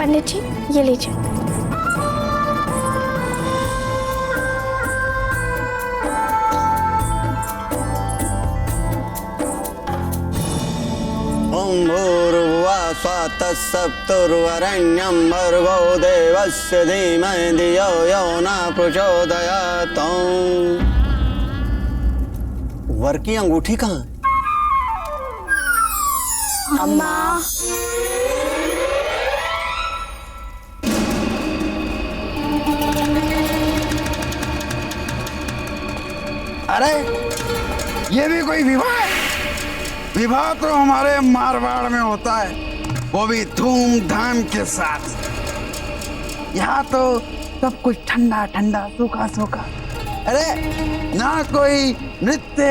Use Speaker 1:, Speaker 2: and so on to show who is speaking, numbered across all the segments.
Speaker 1: पंडित जी, ये लीजिए।
Speaker 2: ओम भूर्भुवः स्वः तत्सवितुर्वरेण्यं भर्गो देवस्य धीमहि धियो यो न प्रचोदयात्। वर की अंगूठी कहाँ है?
Speaker 1: अम्मा।
Speaker 3: अरे ये भी कोई विवाह है? विवाह तो हमारे मारवाड़ में होता है, वो भी धूमधाम के साथ। यहाँ तो सब कुछ ठंडा ठंडा सूखा सूखा। अरे ना कोई नृत्य,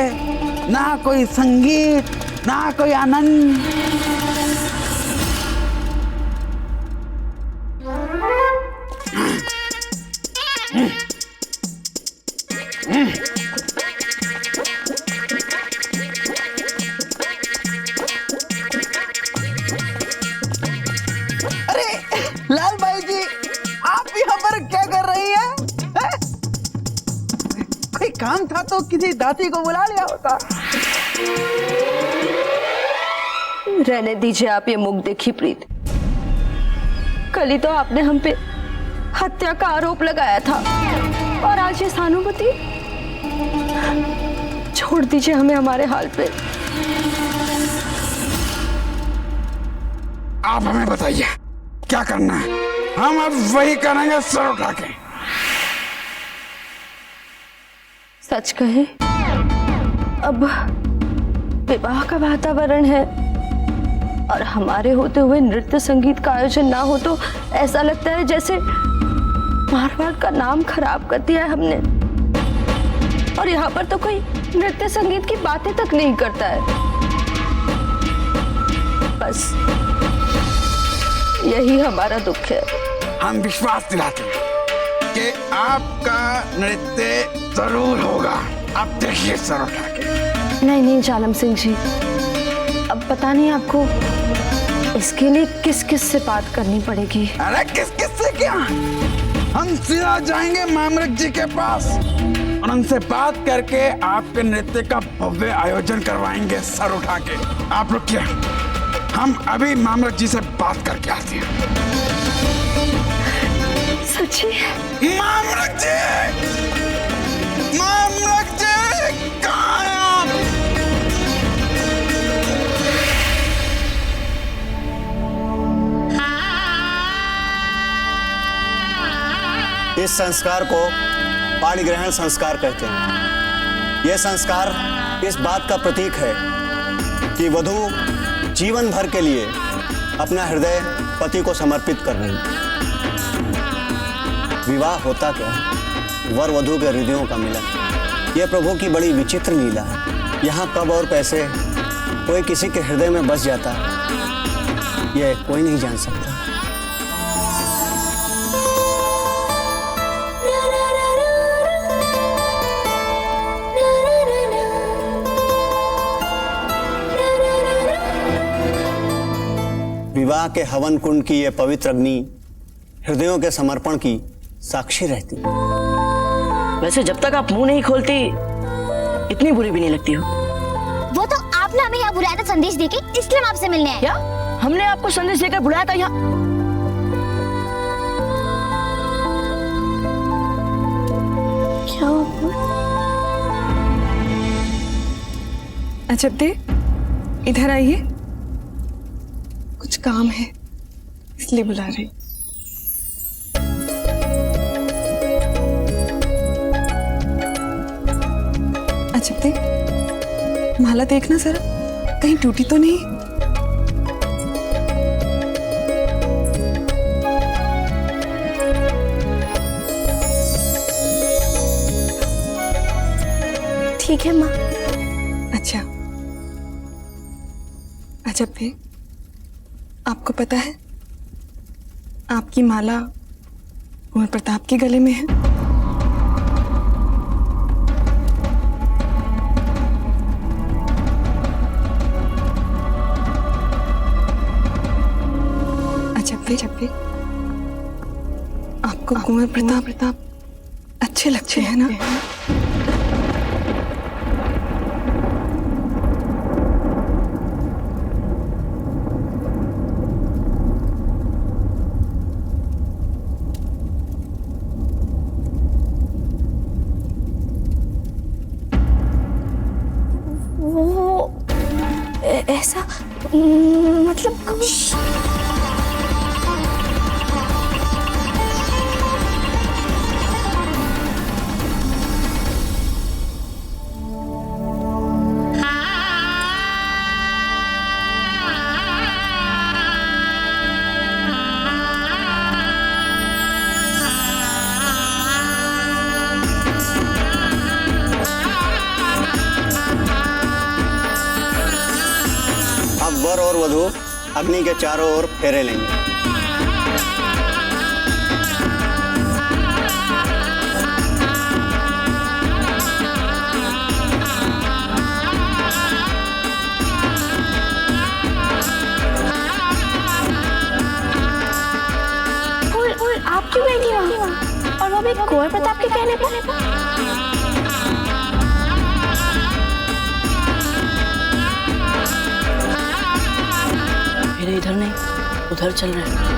Speaker 3: ना कोई संगीत, ना कोई आनंद। लाल भाई जी, आप यहाँ पर क्या कर रही हैं? कोई काम था तो किसी दासी को बुला लिया होता।
Speaker 4: रहने दीजिए आप ये मुख देखी प्रीत। कल ही तो आपने हम पे हत्या का आरोप लगाया था और आज ये सहानुभूति। छोड़ दीजिए हमें हमारे हाल पे।
Speaker 3: आप हमें बताइए क्या करना है, हम अब वही करेंगे सर उठा के।
Speaker 4: सच कहे अब विवाह का वातावरण है और हमारे होते हुए नृत्य संगीत का आयोजन ना हो तो ऐसा लगता है जैसे मारवाड़ का नाम खराब कर दिया है हमने। और यहाँ पर तो कोई नृत्य संगीत की बातें तक नहीं करता है। बस यही हमारा दुख है।
Speaker 3: हम विश्वास दिलाते हैं कि आपका नृत्य जरूर होगा। आप देखिए सर उठा के।
Speaker 4: नहीं जालम सिंह जी, अब पता नहीं आपको इसके लिए किस किस से बात करनी पड़ेगी।
Speaker 3: अरे किस किस से क्या, हम सीधा जाएंगे मामरक जी के पास और उनसे बात करके आपके नृत्य का भव्य आयोजन करवाएंगे सर उठा के। आप रुकिए, हम अभी मामरक जी से बात करके आते हैं।
Speaker 4: सच्ची?
Speaker 3: मामरक जी, मामरक जी कहाँ हैं आप?
Speaker 2: इस संस्कार को पाणिग्रहण संस्कार कहते हैं। यह संस्कार इस बात का प्रतीक है कि वधू जीवन भर के लिए अपना हृदय पति को समर्पित कर रही है। विवाह होता क्या है? वर वधू के हृदयों का मिलन। यह प्रभु की बड़ी विचित्र लीला है। यहाँ कब और कैसे कोई किसी के हृदय में बस जाता है, यह कोई नहीं जान सकता। विवाह के हवन कुंड की यह पवित्र अग्नि हृदयों के समर्पण की साक्षी रहती।
Speaker 5: वैसे जब तक आप मुंह नहीं खोलती इतनी बुरी भी नहीं लगती हो।
Speaker 1: वो तो आपने हमें यहाँ बुलाया था संदेश देके, इसलिए हम आपसे मिलने आए।
Speaker 5: क्या? हमने आपको संदेश देकर बुलाया था यहाँ?
Speaker 4: क्या
Speaker 6: अजब दे, इधर आइए, कुछ काम है इसलिए बुला रही। अजब दे, माला देखना जरा, कहीं टूटी तो नहीं।
Speaker 1: ठीक है माँ।
Speaker 6: अच्छा, अजब दे, आपको पता है आपकी माला कुंवर प्रताप के गले में है। अजब दे, आपको कुंवर प्रताप अच्छे लगते हैं ना?
Speaker 1: ऐसा मतलब
Speaker 2: अब वर और वधू अग्नि के चारों ओर फेरे लेंगे।
Speaker 1: फूल आप क्यों बैठी वहाँ? और वो भी कुंवर प्रताप के कहने पर?
Speaker 5: मेरे इधर नहीं, उधर चल रहे हैं।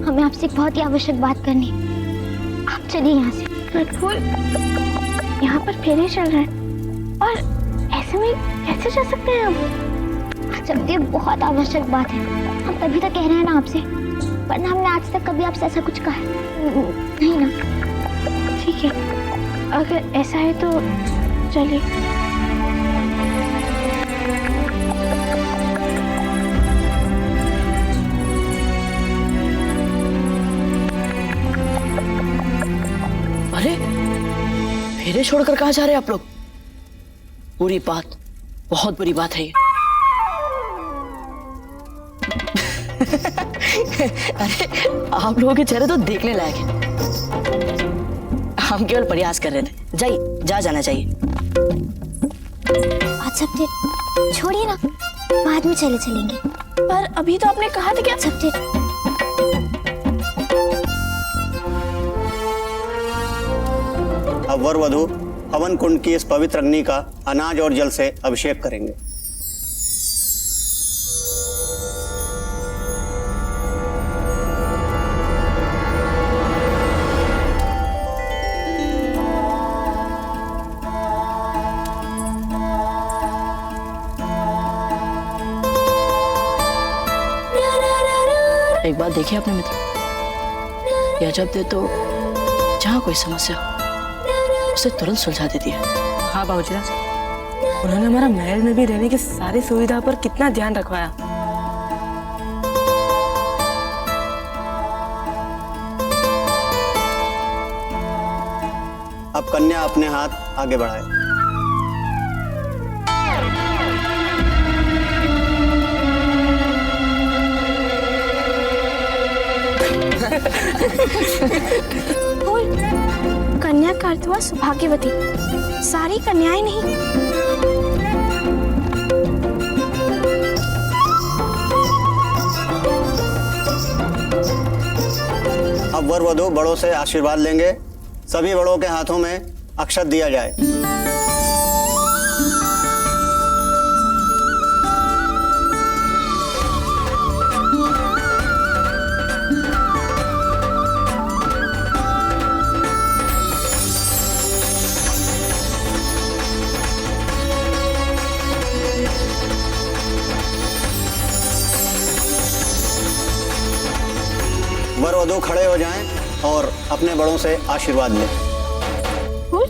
Speaker 1: हमें आपसे एक बहुत ही आवश्यक बात करनी है। आप चलिए यहाँ से। फूल, यहाँ पर फेरे चल रहे हैं और ऐसे में कैसे जा सकते हैं हम? जब ये बहुत आवश्यक बात है, हम तभी तो कह रहे हैं ना आपसे, वरना हमने आज तक कभी आपसे ऐसा कुछ कहा है नहीं ना?
Speaker 4: ठीक है, अगर ऐसा है तो चलिए।
Speaker 5: अरे, फेरे छोड़कर कहाँ जा रहे हैं आप लोग? बुरी बात, बहुत बुरी बात है ये। अरे, आप लोगों के चेहरे तो देखने लायक है। हम केवल प्रयास कर रहे थे। जाइए, जाना चाहिए।
Speaker 1: अच्छा छोड़िए ना, बाद में चलेंगे।
Speaker 4: पर अभी तो आपने कहा था कि
Speaker 2: अब वर वधू हवन कुंड की इस पवित्र अग्नि का अनाज और जल से अभिषेक करेंगे।
Speaker 5: एक बात देखिए अपने मित्र, यह जब दे तो जहाँ कोई समस्या हो उसे तुरंत सुलझा देती है।
Speaker 6: हाँ बाबूजीराज, उन्होंने हमारा महल में भी रहने की सारी सुविधा पर कितना ध्यान रखवाया।
Speaker 2: अब कन्या अपने हाथ आगे बढ़ाए।
Speaker 1: फूल, कन्या का अर्थ हुआ सौभाग्यवती, सारी कन्याएं नहीं।
Speaker 2: अब वर वधू बड़ों से आशीर्वाद लेंगे। सभी बड़ों के हाथों में अक्षत दिया जाए। वर वधू खड़े हो जाएं और अपने बड़ों से आशीर्वाद लें।
Speaker 1: फूल,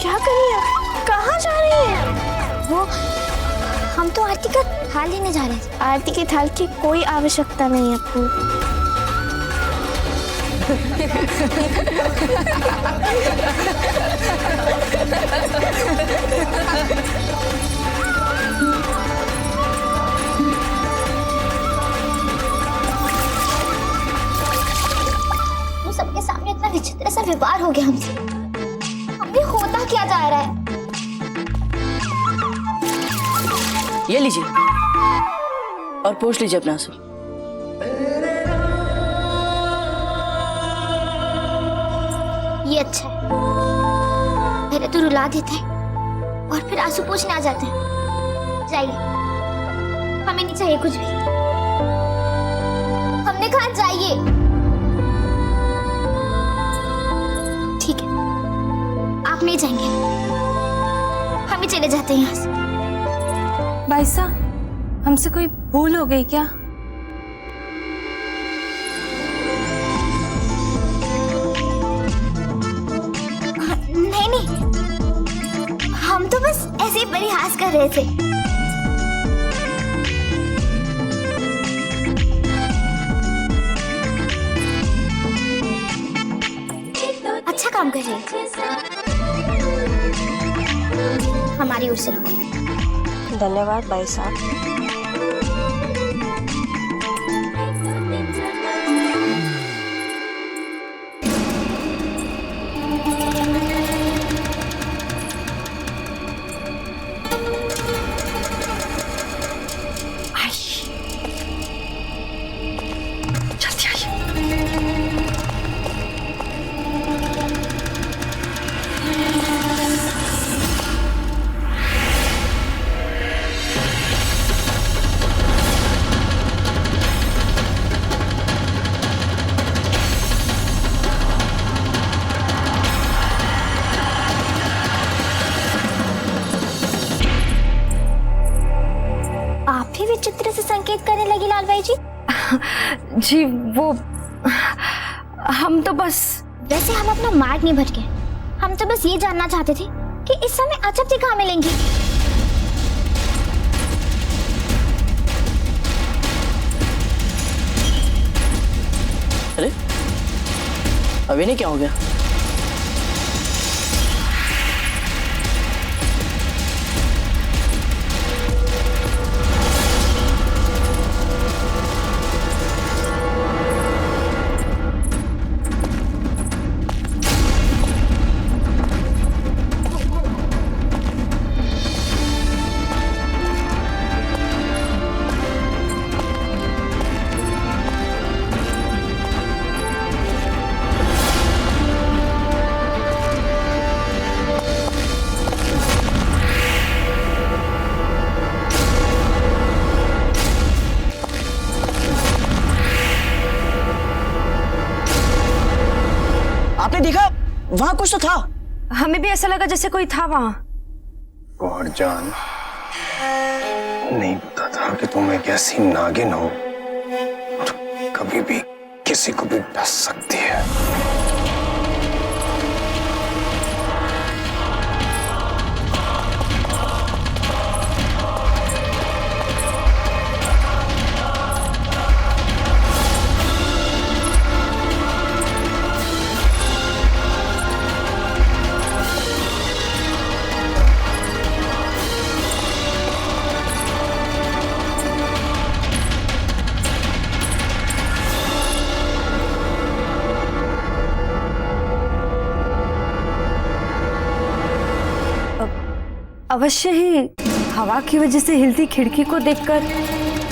Speaker 1: क्या कर रही है? कहाँ जा रही है? वो, हम तो आरती का थाल लेने जा रहे हैं। आरती के थाल की कोई आवश्यकता नहीं है फूल। सबके सामने इतना विचित्र सा व्यवहार हो गया हमसे। हमने होता क्या जा रहा है?
Speaker 5: ये लीजिए और पूछ लीजिए अपना से।
Speaker 1: ये अच्छा है। पहले तो रुला देते हैं और फिर आंसू पोंछने आ जाते हैं। जाइए, हमें नहीं चाहिए कुछ भी। हमने कहा जाइए। ठीक है, आप नहीं जाएंगे, हम ही चले जाते हैं यहाँ से।
Speaker 4: बाईसा, हमसे कोई भूल हो गई क्या?
Speaker 1: नहीं नहीं, हम तो बस ऐसे ही परिहास कर रहे थे। अच्छा काम कर रहे हैं। हमारी ओर से
Speaker 4: धन्यवाद भाई साहब।
Speaker 1: विचित्र से संकेत करने लगी लाल बाई जी।
Speaker 4: जी वो, हम तो बस,
Speaker 1: वैसे हम अपना मार्ग नहीं भटके। हम तो बस ये जानना चाहते थे कि इस समय अचप्ती कहाँ मिलेंगी।
Speaker 5: अरे अभी नहीं, क्या हो गया? आपने देखा वहां कुछ तो था?
Speaker 4: हमें भी ऐसा लगा जैसे कोई था वहां।
Speaker 7: गौर जान, नहीं पता था कि तुम एक ऐसी नागिन हो और कभी भी किसी को भी डस सकती है।
Speaker 4: अवश्य ही हवा की वजह से हिलती खिड़की को देखकर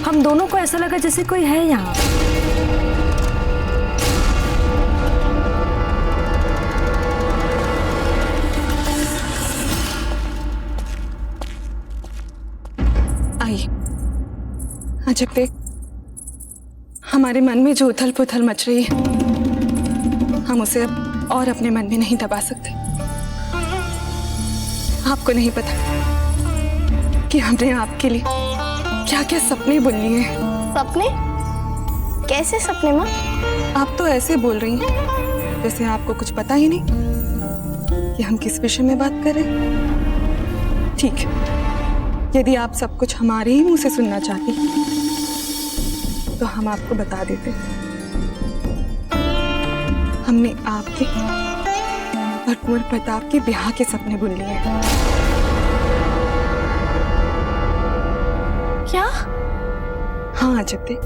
Speaker 4: हम दोनों को ऐसा लगा जैसे कोई है यहाँ।
Speaker 6: आइए, अजब देख, हमारे मन में जो उथल पुथल मच रही है, हम उसे अब और अपने मन में नहीं दबा सकते। आपको नहीं पता कि हमने आपके लिए क्या क्या सपने बुन लिए हैं।
Speaker 1: सपने? कैसे सपने माँ?
Speaker 6: आप तो ऐसे बोल रही हैं जैसे आपको कुछ पता ही नहीं कि हम किस विषय में बात कर रहे हैं। ठीक है, यदि आप सब कुछ हमारे ही मुंह से सुनना चाहती तो हम आपको बता देते। हमने आपके और कुंवर प्रताप के ब्याह के सपने बुन लिए हैं।
Speaker 1: क्या?
Speaker 6: हाँ अजब देख,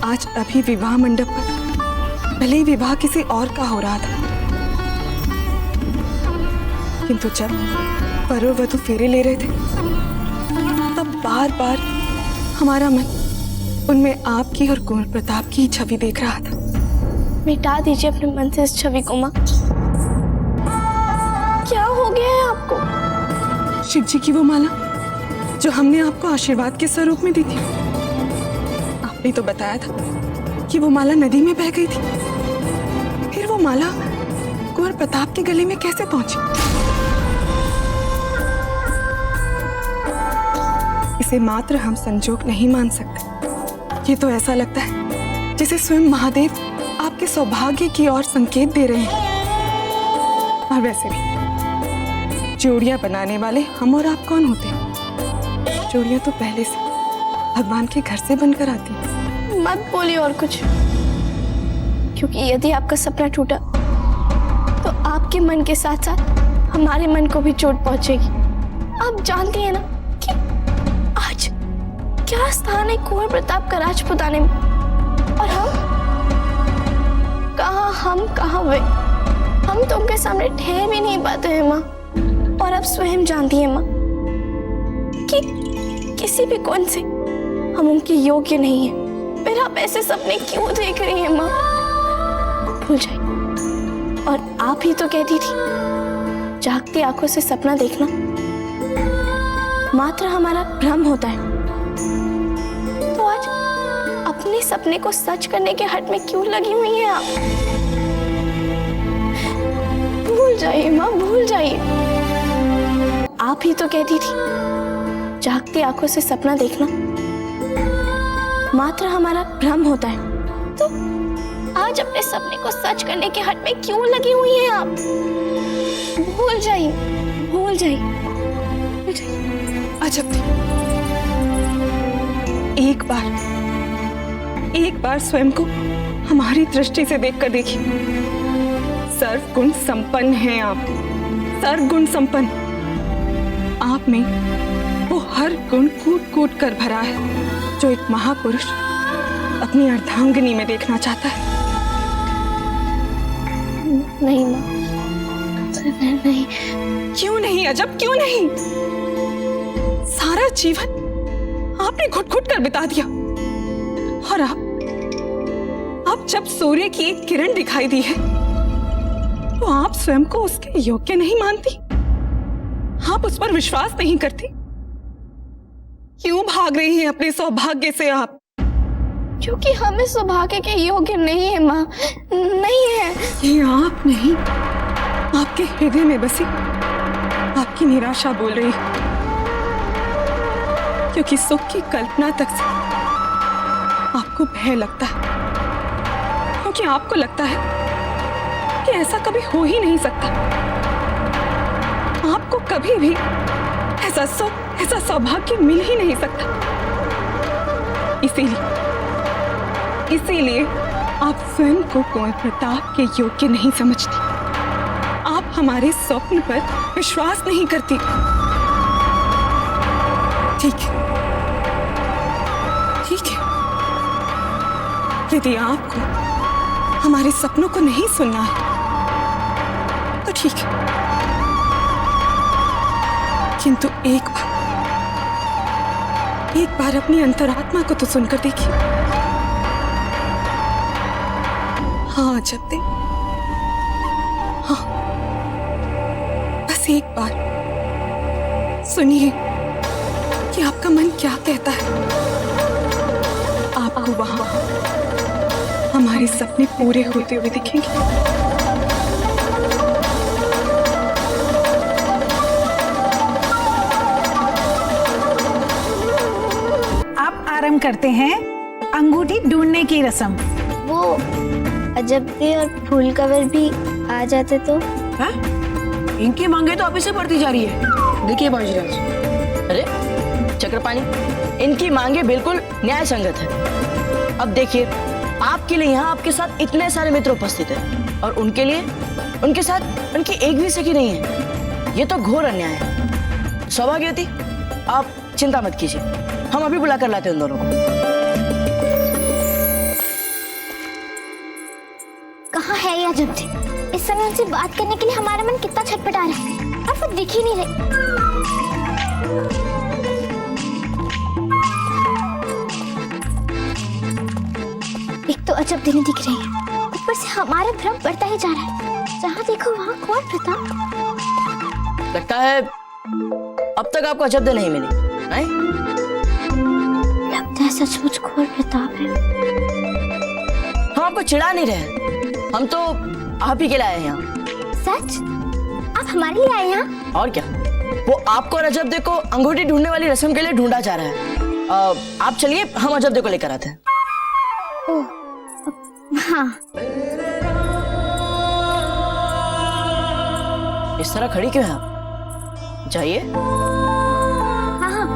Speaker 6: आज अभी विवाह मंडप पर भले ही विवाह किसी और का हो रहा था, किंतु जब वर और वधू फेरे ले रहे थे तब बार बार हमारा मन उनमें आपकी और कुंवर प्रताप की छवि देख रहा था।
Speaker 1: मिटा दीजिए अपने मन से इस छवि को माँ। क्या हो गया है आपको?
Speaker 6: शिव जी की वो माला जो हमने आपको आशीर्वाद के स्वरूप में दी थी, आपने तो बताया था कि वो माला नदी में बह गई थी। फिर वो माला कुंवर प्रताप के गले में कैसे पहुंची? इसे मात्र हम संजोग नहीं मान सकते। ये तो ऐसा लगता है जैसे स्वयं महादेव आपके सौभाग्य की ओर संकेत दे रहे हैं। और वैसे भी जोड़ियां बनाने वाले हम और आप कौन होते हैं? जोड़ियां तो पहले से भगवान के घर से बनकर आती हैं।
Speaker 1: मत बोलिए और कुछ, क्योंकि यदि आपका सपना टूटा तो आपके मन के साथ साथ हमारे मन को भी चोट पहुंचेगी। आप जानती हैं ना कि आज क्या स्थान है कुंवर प्रताप का राजपुताने में, और हम कहाँ वे? हम तो उनके सामने ठहर भी नहीं पाते हैं माँ। और आप स्वयं जानती हैं माँ कि किसी भी कोण से हम उनके योग्य नहीं है। फिर आप ऐसे सपने क्यों देख रही हैं माँ? भूल जाइए। और आप ही तो कहती थी जागती आंखों से सपना देखना मात्र हमारा भ्रम होता है। तो आज अपने सपने को सच करने के हट में क्यों लगी हुई हैं आप? भूल जाइए माँ, भूल जाइए। आप ही तो कहती थी जागती आंखों से सपना देखना मात्र हमारा भ्रम होता है। तो आज अपने सपने को सच करने के हट में क्यों लगी हुई हैं आप? भूल जाइए, भूल जाइए, भूल जाइए।
Speaker 6: अजब, एक बार स्वयं को हमारी दृष्टि से देखकर देखिए। सर्वगुण संपन्न हैं आप, सर्वगुण संपन्न। आप में वो हर गुण कूट कूट कर भरा है जो एक महापुरुष अपनी अर्धांगिनी में देखना चाहता है।
Speaker 1: नहीं माँ, नहीं।
Speaker 6: क्यों नहीं अजब, क्यों नहीं? सारा जीवन आपने घुट घुट कर बिता दिया, और अब जब सूर्य की एक किरण दिखाई दी है तो आप स्वयं को उसके योग्य नहीं मानती? आप उस पर विश्वास नहीं करती? क्यों भाग रही हैं अपने सौभाग्य से आप?
Speaker 1: क्योंकि हमें सौभाग्य के योग्य नहीं है माँ, नहीं है।
Speaker 6: ये आप नहीं, आपके हृदय में बसी आपकी निराशा बोल रही है। क्योंकि सुख की कल्पना तक से आपको भय लगता है, क्योंकि आपको लगता है कि ऐसा कभी हो ही नहीं सकता। आपको कभी भी ऐसा सुख, ऐसा सौभाग्य मिल ही नहीं सकता। इसीलिए आप स्वयं को कुंवर प्रताप के योग्य नहीं समझती। आप हमारे स्वप्न पर विश्वास नहीं करती। ठीक है, यदि आपको हमारे सपनों को नहीं सुनना है तो ठीक है, किंतु एक बार अपनी अंतरात्मा को तो सुनकर देखिए। हाँ जब दे, हाँ बस एक बार सुनिए कि आपका मन क्या कहता है। आपको वहां हमारे सपने पूरे होते हुए दिखेंगे।
Speaker 8: आरंभ करते हैं अंगूठी ढूंढने की रस्म।
Speaker 1: वो अजब दे और फूल कवर भी आ जाते तो।
Speaker 5: हाँ? इनकी मांगे तो आप से बढ़ती जा रही है। देखिए बाजीराज, अरे चक्रपाणी, इनकी मांगे बिल्कुल न्याय संगत है। अब देखिए, आपके लिए यहाँ आपके साथ इतने सारे मित्र उपस्थित हैं और उनके लिए उनके साथ उनकी एक भी सखी नहीं है। ये तो घोर अन्याय है। सौभाग्यवती, आप चिंता मत कीजिए, हम अभी बुला कर लाते हैं उन दोनों को।
Speaker 1: कहाँ है ये अजब दे? इस समय उनसे बात करने के लिए हमारा मन कितना छटपटा रहा है और वो दिख ही नहीं रहे। एक तो अजब दिन दिख रही है, ऊपर से हमारा भ्रम बढ़ता ही जा रहा है। जहाँ देखो वहाँ कौन प्रताप।
Speaker 5: लगता है अब तक आपको अजब दे नहीं मिली, नहीं?
Speaker 1: लगता है सचमुच घोर प्रताप है।
Speaker 5: हम आपको चिढ़ा नहीं रहे, हम तो आप ही के लिए आए हैं यहाँ।
Speaker 1: सच? आप हमारे लिए आए यहाँ?
Speaker 5: और क्या, वो आपको और अजब दे को अंगूठी ढूंढने वाली रस्म के लिए ढूंढा जा रहा है। आप चलिए, हम अजब दे को लेकर आते हैं।
Speaker 1: ओह, हाँ।
Speaker 5: इस तरह खड़ी क्यों है आप? जाइए।
Speaker 1: हाँ हाँ।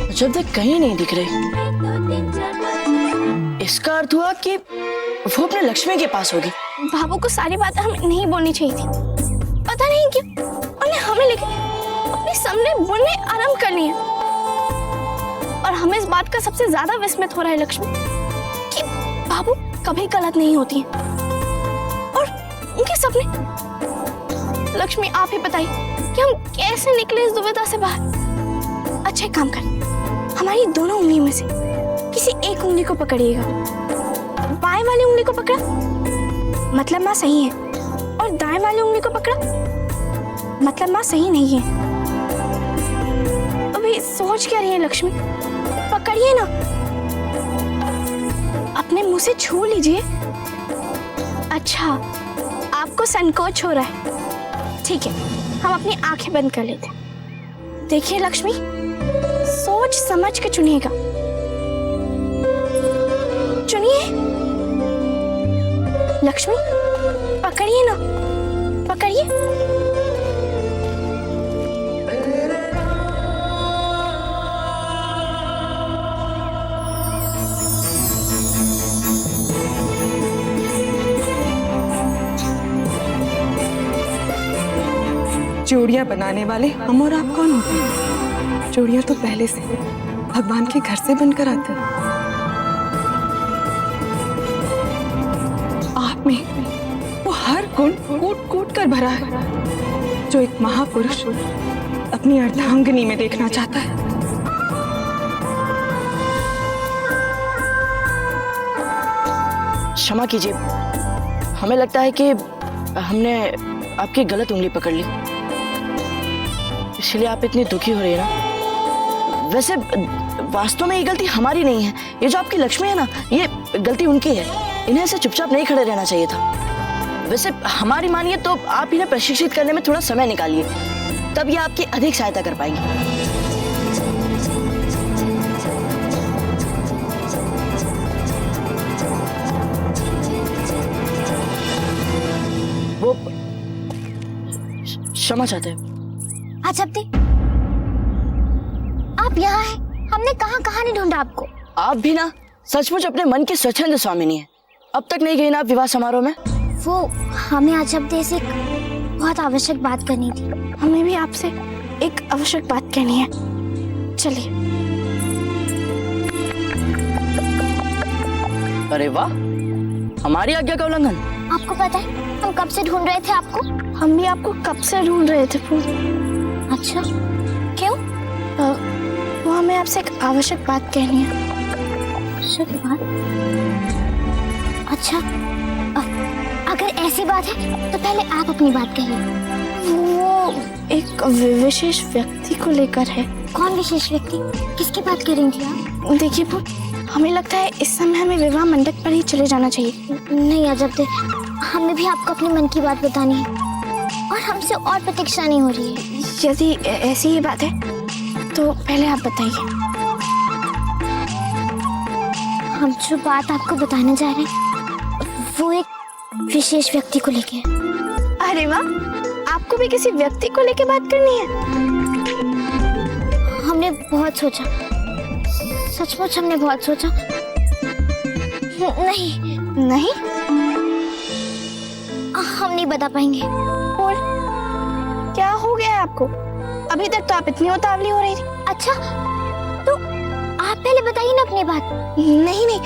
Speaker 5: अजब दे कहीं नहीं दिख रही। इसका अर्थ हुआ कि वो अपने लक्ष्मी के पास होगी।
Speaker 1: बाबू को सारी बातें हमें नहीं बोलनी चाहिए थी। पता नहीं क्यों उन्हें हमें लेके अपने सामने बोलने आरंभ कर लिए। और हमें इस बात का सबसे ज्यादा विस्मित हो रहा है लक्ष्मी, कि बाबू कभी गलत नहीं होती है और उनके सपने। लक्ष्मी आप ही बताइए कि हम कैसे निकले इस दुविधा से बाहर। अच्छा काम कर, हमारी दोनों उंगलियों में से किसी एक उंगली को पकड़िएगा। बाएं वाली उंगली को पकड़ा मतलब माँ सही है, और दाएं वाली उंगली को पकड़ा मतलब माँ सही नहीं है। अभी सोच क्या रही है लक्ष्मी? पकड़िए ना, अपने मुंह से छू लीजिए। अच्छा, आपको संकोच हो रहा है, ठीक है, हम अपनी आंखें बंद कर लेते हैं। देखिए लक्ष्मी, सोच समझ के चुनिएगा। चुनिए लक्ष्मी, पकड़िए ना, पकड़िए।
Speaker 6: जोड़ियां बनाने वाले हम और आप कौन होते हैं? जोड़ियां तो पहले से भगवान के घर से बनकर आते हैं। आप में वो हर गुण कूट कूट कर भरा है जो एक महापुरुष अपनी अर्धांगिनी में देखना चाहता है।
Speaker 5: क्षमा कीजिए, हमें लगता है कि हमने आपकी गलत उंगली पकड़ ली, इसलिए आप इतनी दुखी हो रही है ना। वैसे वास्तव में ये गलती हमारी नहीं है। ये जो आपकी लक्ष्मी है ना, ये गलती उनकी है। इन्हें ऐसे चुपचाप नहीं खड़े रहना चाहिए था। वैसे हमारी मानिए तो आप इन्हें प्रशिक्षित करने में थोड़ा समय निकालिए, तब ये आपकी अधिक सहायता कर पाएंगे। वो क्षमा चाहते हैं।
Speaker 1: अजब दे, आप यहाँ हैं, हमने कहाँ कहाँ नहीं ढूंढा आपको।
Speaker 5: आप भी ना सचमुच अपने मन की स्वच्छंद स्वामिनी है। अब तक नहीं गई ना आप विवाह समारोह में?
Speaker 1: वो हमें आज अजब से एक बहुत आवश्यक बात करनी थी।
Speaker 4: हमें भी आपसे एक आवश्यक बात कहनी है। चलिए।
Speaker 5: अरे वाह, हमारी आज्ञा का उल्लंघन।
Speaker 1: आपको पता है हम कब से ढूंढ रहे थे आपको।
Speaker 4: हम भी आपको कब से ढूंढ रहे थे फूल।
Speaker 1: अच्छा, क्यों?
Speaker 4: वो हमें आपसे एक आवश्यक बात कहनी है।
Speaker 1: आवश्यक बात? अच्छा, अगर ऐसी बात है तो पहले आप अपनी बात कहिए।
Speaker 4: वो एक विशेष व्यक्ति को लेकर है।
Speaker 1: कौन विशेष व्यक्ति? किसकी बात कर रही थी आप?
Speaker 4: देखिए फूल, हमें लगता है इस समय हमें विवाह मंडप पर ही चले जाना चाहिए।
Speaker 1: नहीं अजब दे, हमें भी आपको अपने मन की बात बतानी है और हमसे और प्रतीक्षा नहीं हो रही है।
Speaker 4: यदि ऐसी ही बात है तो पहले आप बताइए।
Speaker 1: हम जो बात आपको बताने जा रहे हैं वो एक विशेष व्यक्ति को लेके है।
Speaker 4: अरे वाह, आपको भी किसी व्यक्ति को लेके बात करनी है?
Speaker 1: हमने बहुत सोचा, सचमुच हमने बहुत सोचा। नहीं, हम नहीं बता पाएंगे।
Speaker 4: और क्या हो गया है आपको? अभी तक तो आप इतनी उतावली हो रही थी।
Speaker 1: अच्छा, तो आप पहले बताइए ना अपनी बात।
Speaker 4: नहीं,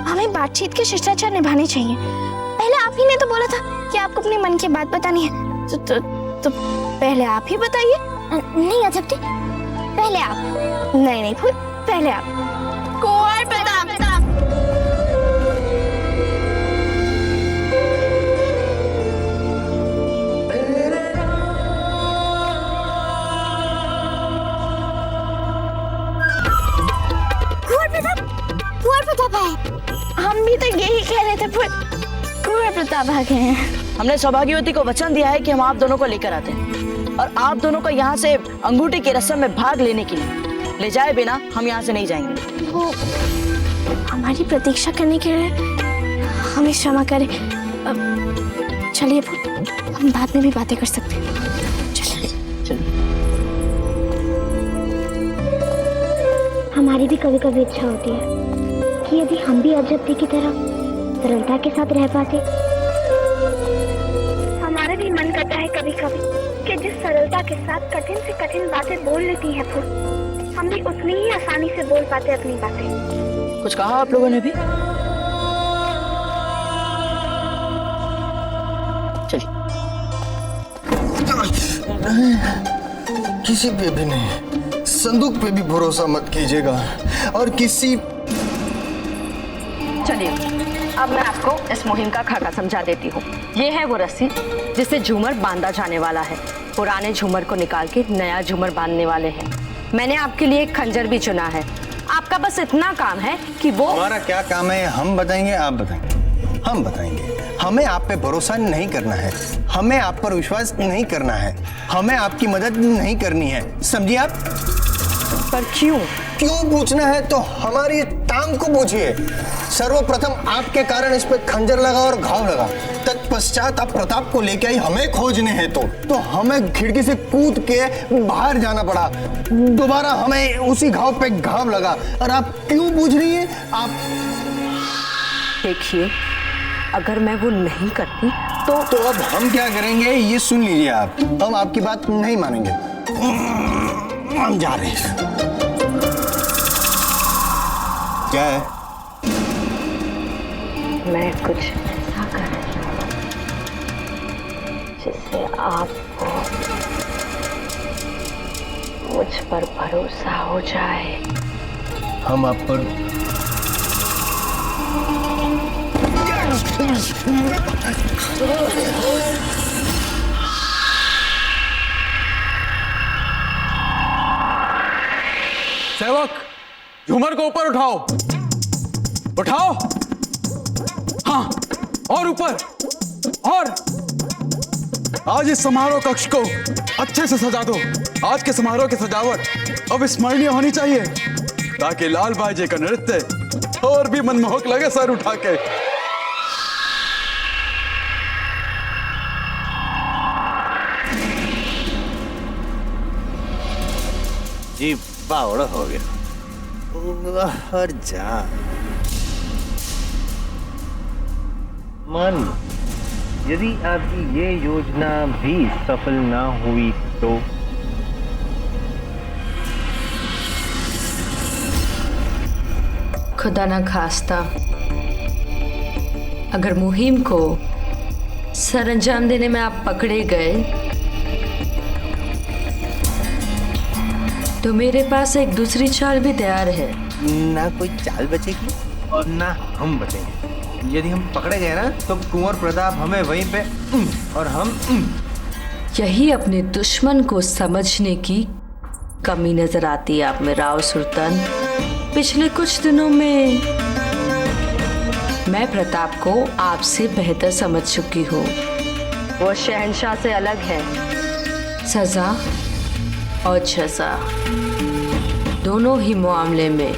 Speaker 4: हमें बातचीत के शिष्टाचार निभाने चाहिए। पहले आप ही ने तो बोला था कि आपको अपने मन की बात बतानी है, तो पहले आप ही बताइए।
Speaker 1: नहीं अजब दे, पहले आप।
Speaker 4: नहीं फूल, पहले आप। कुंवर प्रताप।
Speaker 1: कुंवर प्रताप है।
Speaker 4: हम भी तो यही कह रहे थे फूल, कुंवर प्रताप आ गए हैं।
Speaker 5: हमने सौभाग्यवती को वचन दिया है कि हम आप दोनों को लेकर आते हैं और आप दोनों को यहाँ से अंगूठी की रस्म में भाग लेने के लिए ले जाए बिना हम यहाँ से नहीं जाएंगे।
Speaker 4: वो हमारी प्रतीक्षा करने के लिए हमें क्षमा करें। अब चलिए फूल, हम बाद में भी बातें कर सकते हैं। चलिए।
Speaker 1: हमारी भी कभी कभी इच्छा होती है कि यदि हम भी अजब दी की तरह सरलता के साथ रह पाते।
Speaker 9: हमारा भी मन करता है कभी कभी कि जिस सरलता के साथ कठिन से कठिन बातें बोल लेती है फूल, हम भी उतनी ही आसानी से बोल पाते अपनी बातें।
Speaker 5: कुछ कहा आप लोगों ने भी? चलिए।
Speaker 7: किसी पे भी नहीं, संदूक पे भी भरोसा मत कीजिएगा और किसी।
Speaker 10: चलिए, अब मैं आपको इस मुहिम का खाका समझा देती हूँ। ये है वो रस्सी जिससे झूमर बांधा जाने वाला है। पुराने झूमर को निकाल के नया झूमर बांधने वाले हैं। मैंने आपके लिए एक खंजर भी चुना है। आपका बस इतना काम है कि वो।
Speaker 7: हमारा क्या काम है हम बताएंगे, आप बताएंगे? हम बताएंगे। हमें आप पे भरोसा नहीं करना है, हमें आप पर विश्वास नहीं करना है, हमें आपकी मदद नहीं करनी है, समझिए आप?
Speaker 10: पर क्यों
Speaker 7: पूछना है तो हमारी टांग को पूछिए। सर्वप्रथम आपके कारण इस पे खंजर लगा और घाव लगा, तत्पश्चात आप प्रताप को लेके आई हमें खोजने हैं तो हमें खिड़की से कूद के बाहर जाना पड़ा। दोबारा हमें उसी घाव पे घाव लगा और आप क्यों पूछ रही हैं? आप
Speaker 10: देखिए, अगर मैं वो नहीं करती
Speaker 7: तो अब हम क्या करेंगे ये सुन लीजिए आप। हम आपकी बात नहीं मानेंगे, हम जा रहे हैं। क्या है?
Speaker 10: मैं कुछ ऐसा कर जिससे आपको मुझ पर भरोसा हो जाए।
Speaker 7: हम आप पर
Speaker 11: सेवक, झूमर को ऊपर उठाओ, उठाओ। हाँ, और ऊपर, और आज इस समारोह कक्ष को अच्छे से सजा दो। आज के समारोह की सजावट अविस्मरणीय होनी चाहिए ताकि लाल बाजे का नृत्य और भी मनमोहक लगे सर उठा के।
Speaker 2: जी बावड़ा हो गया और जा।
Speaker 7: मान लो यदि आपकी ये योजना भी सफल ना हुई तो
Speaker 10: खुदा ना खास्ता अगर मुहिम को सरअंजाम देने में आप पकड़े गए तो मेरे पास एक दूसरी चाल भी तैयार है।
Speaker 7: ना कोई चाल बचेगी और ना हम बचेंगे। यदि हम पकड़े गए ना तो कुंवर प्रताप हमें वहीं पे और हम
Speaker 10: यही अपने दुश्मन को समझने की कमी नजर आती है आप में राव सुल्तान। पिछले कुछ दिनों में मैं प्रताप को आपसे बेहतर समझ चुकी हूँ। वो शहंशाह से अलग है। सजा और जजा दोनों ही मामले में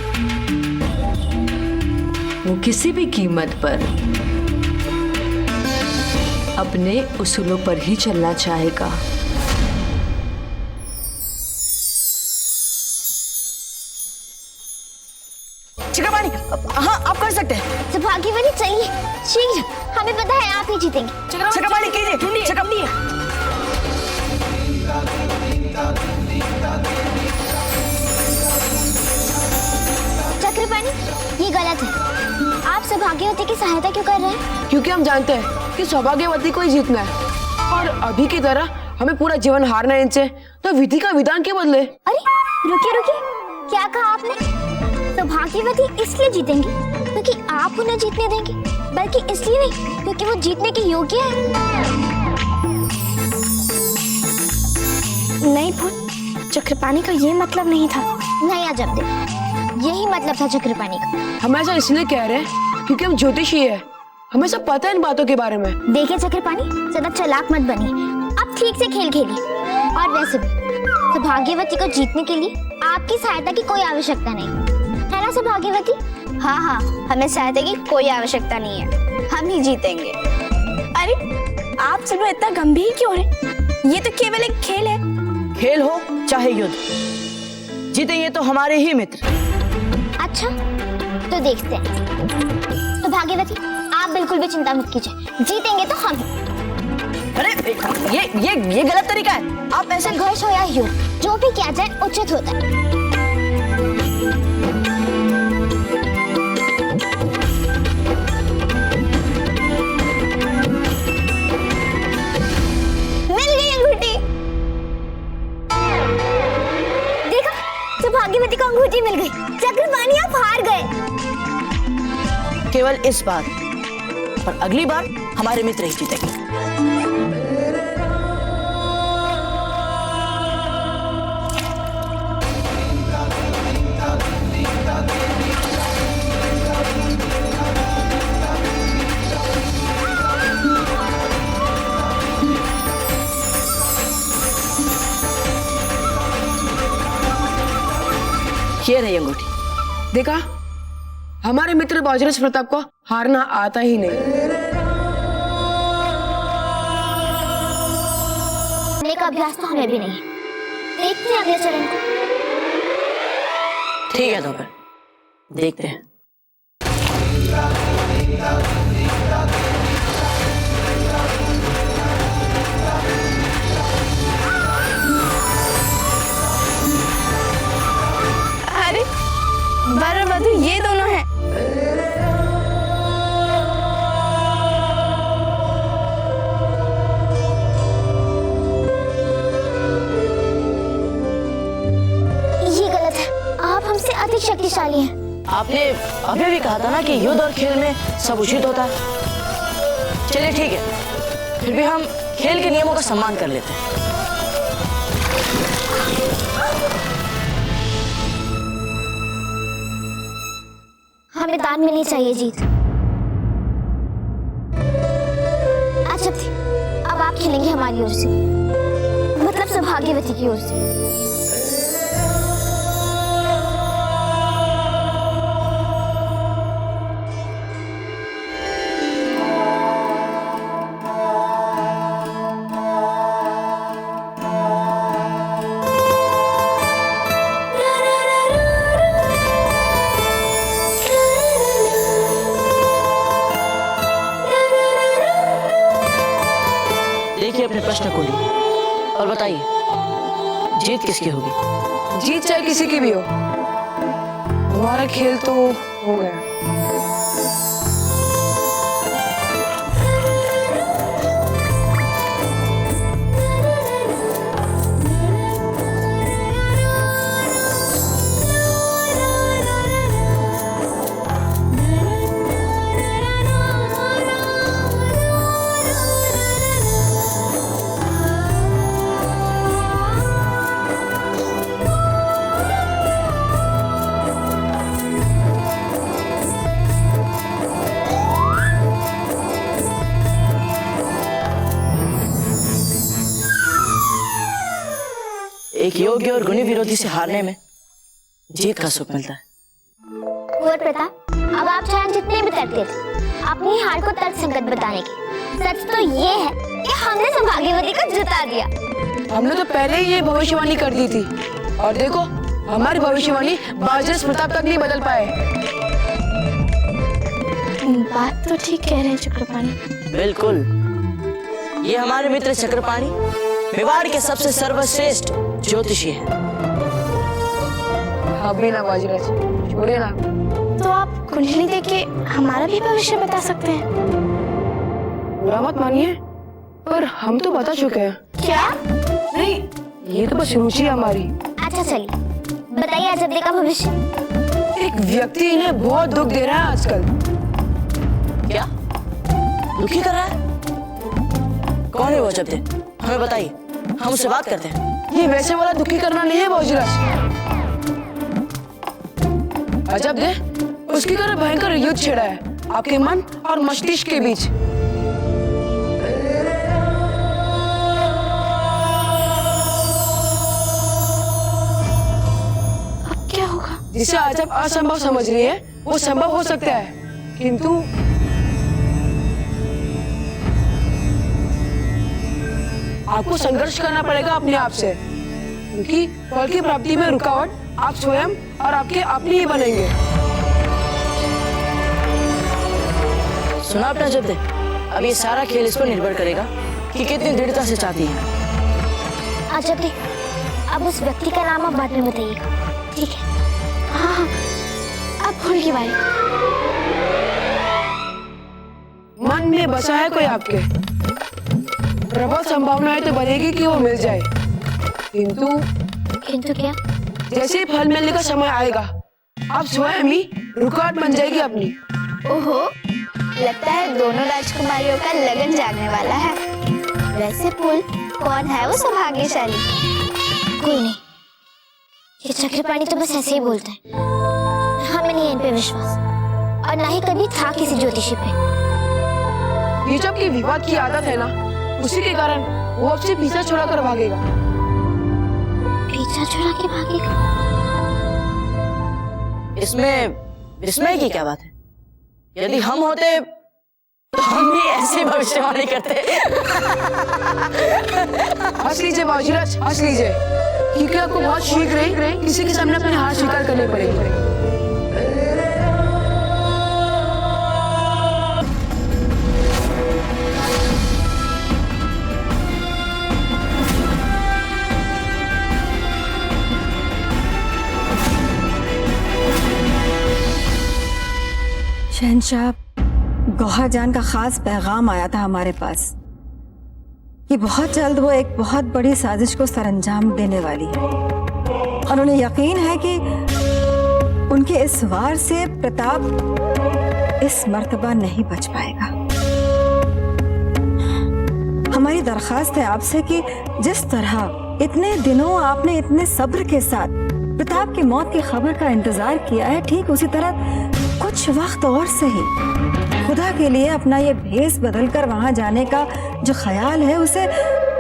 Speaker 10: वो किसी भी कीमत पर अपने उसूलों पर ही चलना चाहेगा।
Speaker 5: चक्रपाणी, हाँ आप कर सकते हैं।
Speaker 1: तो भाग्यवती चलिए शीघ्र, हमें पता है आप ही जीतेंगे।
Speaker 5: चक्रपाणी कीजिए, चक्रपाणी।
Speaker 1: चक्रपाणी ये गलत है। आप सौभाग्यवती की सहायता क्यों कर रहे हैं?
Speaker 5: क्योंकि हम जानते हैं कि सौभाग्यवती को ही जीतना है और अभी की तरह हमें पूरा जीवन हारना है इनसे, तो विधि का विधान क्यों बदले?
Speaker 1: अरे रुकिए रुकिए, क्या कहा आपने? सौभाग्यवती इसलिए जीतेंगी क्योंकि आप उन्हें जीतने देंगे, बल्कि इसलिए नहीं क्योंकि वो जीतने के योग्य है। नहीं फूल, चक्रपाणी का ये मतलब नहीं था। नहीं अजब दे, यही मतलब था चक्रपाणी का।
Speaker 5: हम ऐसा इसलिए कह रहे हैं क्योंकि हम ज्योतिषी है, हमें सब पता है इन बातों के बारे में।
Speaker 1: देखिए चक्रपाणी, ज्यादा चालाक मत बनिए, आप ठीक से खेल खेलिए। और वैसे भी सौभाग्यवती को जीतने के लिए आपकी सहायता की कोई आवश्यकता नहीं है ना सौभाग्यवती? हाँ हाँ, हमें सहायता की कोई आवश्यकता नहीं है, हम ही जीतेंगे। अरे आप सब इतना गंभीर क्यों हैं? ये तो केवल एक खेल है।
Speaker 5: खेल हो चाहे युद्ध, जीतेंगे तो हमारे ही मित्र।
Speaker 1: अच्छा तो देखते हैं। तो भाग्यवती आप बिल्कुल भी चिंता मत कीजिए, जीतेंगे तो हम।
Speaker 5: अरे ये गलत तरीका है।
Speaker 1: आप ऐसे संघर्ष हो या युद्ध, जो भी किया जाए उचित होता है। मिल गई अंगूठी। देखा, तो भाग्यवती को अंगूठी मिल गई। चक्रपाणी आप हार गए।
Speaker 5: केवल इस बार, पर अगली बार हमारे मित्र ही जीतेंगे। ये रही अंगूठी। देखा, हमारे मित्र बाजीराव प्रताप को हारना आता ही नहीं।
Speaker 1: का अभ्यास तो हमें भी नहीं। देखते हैं अगले चरण को।
Speaker 5: ठीक है, तो फिर देखते हैं।
Speaker 1: अरे वर और वधू ये दोनों हैं। ये गलत है, आप हमसे अधिक शक्तिशाली हैं।
Speaker 5: आपने अभी भी कहा था ना कि युद्ध और खेल में सब उचित होता है। चलिए ठीक है, फिर भी हम खेल के नियमों का सम्मान कर लेते हैं।
Speaker 1: हमें दान मिलनी चाहिए जीत। अच्छा थी, अब आप खेलेंगे हमारी ओर से, मतलब सौभाग्यवती की ओर से।
Speaker 5: प्रश्न को लिए। और बताइए, जीत किसकी होगी?
Speaker 4: जीत चाहे किसी की भी हो, हमारा खेल तो हो गया।
Speaker 5: एक योग्य और गुणी विरोधी से हारने में जीत का सुख मिलता है।
Speaker 1: कुंवर प्रताप, अब आप चाहे जितने भी तर्क दे अपनी हार को तर्कसंगत बताने की। सच तो ये है कि हमने सौभाग्यवती को जिता दिया।
Speaker 4: हमने तो पहले ही ये भविष्यवाणी कर दी थी, और देखो हमारी भविष्यवाणी बाजीराज प्रताप तक नहीं बदल पाए।
Speaker 1: बात तो ठीक कह रहे हैं चक्रपाणी।
Speaker 5: बिल्कुल, ये हमारे मित्र चक्रपाणी मेवाड़ के सबसे सर्वश्रेष्ठ ज्योतिषी हैं।
Speaker 4: अभी ना बाजीराज, छोड़े ना।
Speaker 1: तो आप कुंडली देख के हमारा भी भविष्य बता सकते हैं।
Speaker 4: बुरा मत मानिए, पर हम तो बता चुके हैं।
Speaker 1: क्या?
Speaker 4: नहीं, ये तो बस रुचि है हमारी।
Speaker 1: अच्छा चलिए, बताइए अजब्दे का भविष्य।
Speaker 4: एक व्यक्ति इन्हें बहुत दुख दे रहा है आजकल।
Speaker 5: क्या दुखी कर रहा है? कौन है वो अजब्दे? हमें बताइए, हम उससे बात करते हैं।
Speaker 4: ये वैसे वाला दुखी करना नहीं है बाजीराज। अजब्दे उसकी तरह भयंकर युद्ध छिड़ा है आपके मन और मस्तिष्क के बीच।
Speaker 1: अब क्या होगा?
Speaker 4: जिसे आज आप असंभव समझ रही है, वो संभव हो सकता है, किंतु आपको संघर्ष करना पड़ेगा अपने आप से, क्योंकि फल की प्राप्ति में रुकावट आप स्वयं और आपके अपने ही बनेंगे।
Speaker 5: सुना आपने अजब्दे? अब ये सारा खेल इस पर निर्भर करेगा कि कितनी दृढ़ता से चाहती है।
Speaker 1: अजब्दे, अब उस व्यक्ति का नाम आप बाद में बताइएगा, ठीक है? हाँ, अब फूल की बारी।
Speaker 4: मन में बसा है कोई आपके, प्रबल संभावना तो बनेगी कि वो मिल जाए,
Speaker 1: किंतु क्या?
Speaker 4: जैसे ही फल मिलने का समय आएगा, आप स्वयं ही रुकावट बन जाएगी अपनी।
Speaker 1: ओहो, लगता है दोनों राजकुमारियों का लगन जागने वाला है। वैसे फूल, कौन है वो सौभाग्यशाली? कोई नहीं, ये चक्रपाणी तो बस ऐसे ही बोलता है। हमें नहीं इन पे विश्वास, और ना ही कभी था किसी ज्योतिषी पे।
Speaker 4: ये जब की विवाद की आदत है ना, उसी के कारण वो आपसे पीछा छुड़ा कर भागेगा।
Speaker 1: पीछा छुड़ा के भागेगा?
Speaker 5: इसमें विस्मय की क्या बात है? यदि हम होते तो हम भी ऐसी भविष्यवाणी करते।
Speaker 4: हंस लीजिए बाजीराज, हंस लीजिए, क्योंकि आपको बहुत शीघ्र ही किसी के सामने अपनी हार स्वीकार करनी पड़ेगी।
Speaker 12: शहंशाह, गौहर जान का खास पैगाम आया था हमारे पास कि बहुत जल्द वो एक बहुत बड़ी साजिश को सरअंजाम देने वाली है, और उन्हें यकीन है कि उनके इस वार से प्रताप इस मर्तबा नहीं बच पाएगा। हमारी दरखास्त है आपसे कि जिस तरह इतने दिनों आपने इतने सब्र के साथ प्रताप की मौत की खबर का इंतजार किया है, ठीक उसी तरह कुछ वक्त और से ही खुदा के लिए अपना ये भेस बदलकर वहां जाने का जो ख्याल है, उसे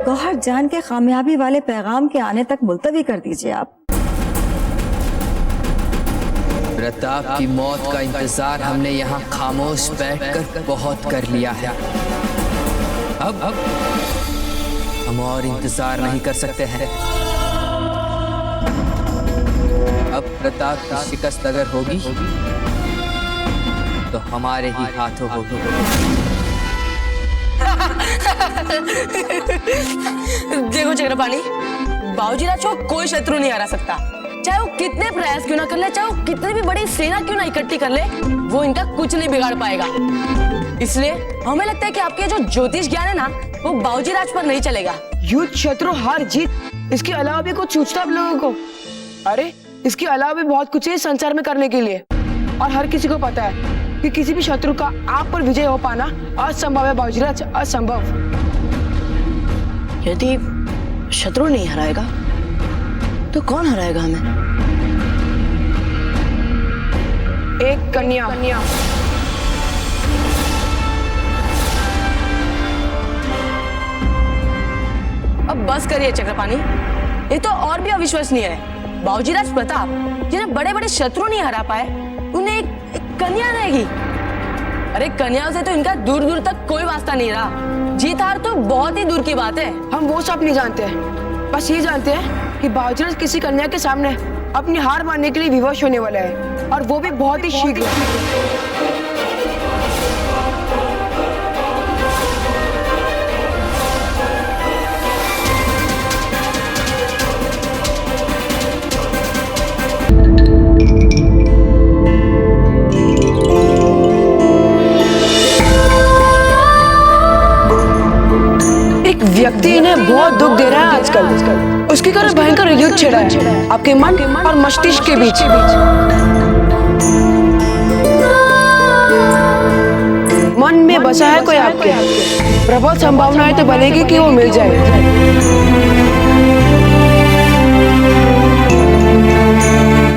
Speaker 12: गौहर जान के कामयाबी वाले पैगाम के आने तक मुलतवी कर दीजिए आप।
Speaker 13: प्रताप की मौत का इंतजार हमने यहाँ खामोश बैठकर बहुत कर लिया है। अब हम और इंतजार नहीं कर सकते हैं। अब प्रताप की शिकस्त अगर होगी तो हमारे ही हाथों होगी।
Speaker 5: देखो चक्रपाणी, बाबूजी राज को कोई शत्रु नहीं हरा सकता। चाहे वो कितने प्रयास क्यों ना कर ले, चाहे वो कितनी भी बड़ी सेना क्यों ना इकट्ठी कर ले, वो इनका कुछ नहीं बिगाड़ पाएगा। इसलिए हमें लगता है कि आपके जो ज्योतिष ज्ञान है ना, वो बाबूजी राज पर नहीं चलेगा। युद्ध, शत्रु, हार जीत, इसके अलावा भी कुछ सोचता है आप लोगों को? अरे इसके अलावा भी बहुत कुछ है संसार में करने के लिए, और हर किसी को पता है कि किसी भी शत्रु का आप पर विजय हो पाना असंभव है बाबूजी राज, असंभव। यदि शत्रु नहीं हराएगा तो कौन हराएगा हमें? एक कन्या। अब बस करिए चक्रपाणी, ये तो और भी अविश्वसनीय है। बाबूजी राज प्रताप जिन्हें बड़े बड़े शत्रु नहीं हरा पाए, उन्हें एक कन्या रहेगी। अरे कन्याओं से तो इनका दूर दूर तक कोई वास्ता नहीं रहा। जीत हार तो बहुत ही दूर की बात है। हम वो सब नहीं जानते हैं, बस ये जानते हैं कि बाबूजी राज किसी कन्या के सामने अपनी हार मानने के लिए विवश होने वाला है, और वो भी बहुत ही शीघ्र। व्यक्ति इन्हें बहुत दुख दे रहा है आजकल। उसके कारण भयंकर युद्ध छिड़ा है आपके मन और मस्तिष्क के बीच। मन में बसा है कोई आपके, प्रबल संभावना है तो बनेगी कि वो मिल जाए।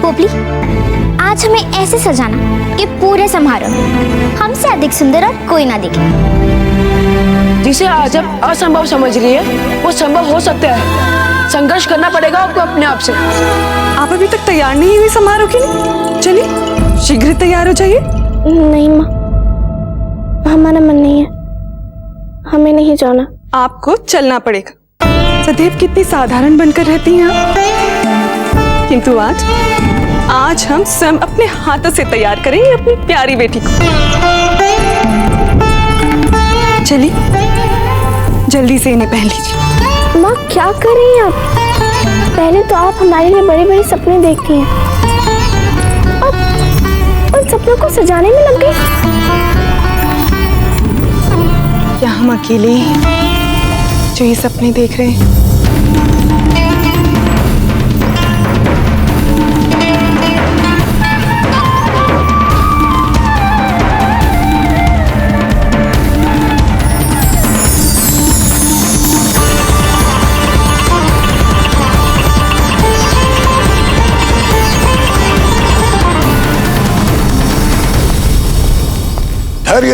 Speaker 1: पोपली, आज हमें ऐसे सजाना कि पूरे समारोह में हमसे अधिक सुंदर और कोई ना दिखे।
Speaker 5: जिसे आज आप असंभव समझ रही है, वो संभव हो सकता है। संघर्ष करना पड़ेगा आपको अपने आप से।
Speaker 6: आप अभी तक तैयार नहीं हुई समारोह के लिए? चलिए शीघ्र तैयार हो जाइए।
Speaker 9: नहीं माँ, हमारा मन नहीं है, हमें नहीं जाना।
Speaker 6: आपको चलना पड़ेगा। सदैव कितनी साधारण बनकर रहती हैं आप, किंतु आज हम स्वयं अपने हाथों से तैयार करेंगे अपनी प्यारी बेटी को। चलिए जल्दी से इन्हें पहन लीजिए।
Speaker 9: माँ क्या कर रही हैं आप? पहले तो आप हमारे लिए बड़े बड़े सपने देखती हैं, अब उन सपनों को सजाने में लग गई।
Speaker 6: क्या हम अकेले ही जो ये सपने देख रहे हैं?